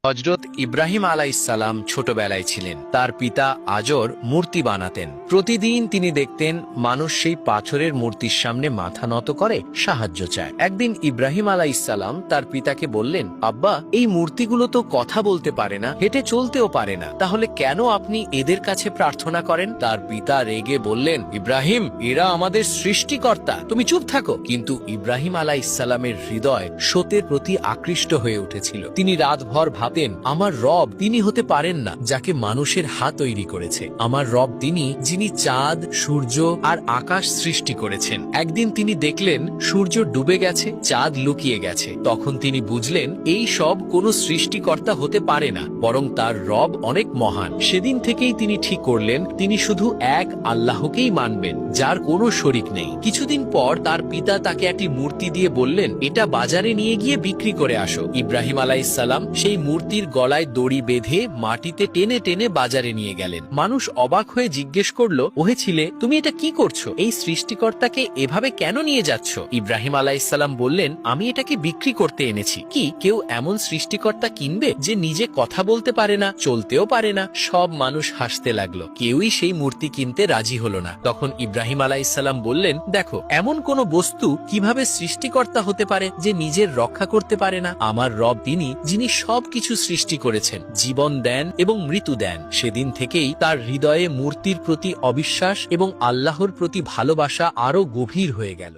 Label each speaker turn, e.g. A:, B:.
A: হযরত ইব্রাহিম আলাইহিসসালাম ছোটবেলায় ছিলেন। তার পিতা আজর মূর্তি বানাতেন। প্রতিদিন তিনি দেখতেন মানুষ সেই পাথরের মূর্তির সামনে মাথা নত করে সাহায্য চায়। একদিন ইব্রাহিম আলাইহিসসালাম তার পিতাকে বললেন, আব্বা, এই মূর্তিগুলো তো কথা বলতে পারে না, হেঁটে চলতেও পারে না, তাহলে কেন আপনি এদের কাছে প্রার্থনা করেন? তার পিতা রেগে বললেন, ইব্রাহিম, এরা আমাদের সৃষ্টিকর্তা, তুমি চুপ থাকো। কিন্তু ইব্রাহিম আলাইহিসসালামের হৃদয় সত্যের প্রতি আকৃষ্ট হয়ে উঠেছিল। তিনি রাতভর ভাবতেন, আমার রব তিনি হতে পারেন না যাকে মানুষের হাত তৈরি করেছে। আমার রব তিনি যিনি চাঁদ, সূর্য আর আকাশ সৃষ্টি করেছেন। একদিন তিনি দেখলেন সূর্য ডুবে গেছে, চাঁদ লুকিয়ে গেছে। তখন তিনি বুঝলেন এই সব কোনো সৃষ্টিকর্তা হতে পারে না, বরং তার রব অনেক মহান। সেদিন থেকেই তিনি ঠিক করলেন তিনি শুধু এক আল্লাহকেই মানবেন, যার কোনো শরিক নেই। কিছুদিন পর তার পিতা তাকে একটি মূর্তি দিয়ে বললেন, এটা বাজারে নিয়ে গিয়ে বিক্রি করে আসো। ইব্রাহিম আলাইহিসসালাম সেই মূর্তির গলায় দড়ি বেঁধে মাটিতে টেনে টেনে বাজারে নিয়ে গেলেন। মানুষ অবাক হয়ে জিজ্ঞেস করলো, ওহে ছিলে, তুমি এটা কি করছো? এই সৃষ্টিকর্তাকে এভাবে কেন নিয়ে যাচ্ছ? ইব্রাহিম আলাইহিসসালাম বললেন, আমি এটাকে বিক্রি করতে এনেছি। কি কেউ এমন সৃষ্টিকর্তা কিনবে যে নিজে কথা বলতে পারে না, চলতেও পারে না? সব মানুষ হাসতে লাগলো, কেউই সেই মূর্তি কিনতে রাজি হলো না। তখন ইব্রাহিম আলাইহিসসালাম বললেন, দেখো, এমন কোন বস্তু কিভাবে সৃষ্টিকর্তা হতে পারে যে নিজের রক্ষা করতে পারে না? আমার রব তিনি যিনি সবকিছু সৃষ্টি করেছেন, জীবন দেন এবং মৃত্যু দেন। সেদিন থেকেই তার হৃদয়ে মূর্তির প্রতি অবিশ্বাস এবং আল্লাহর প্রতি ভালোবাসা আরো গভীর হয়ে গেল।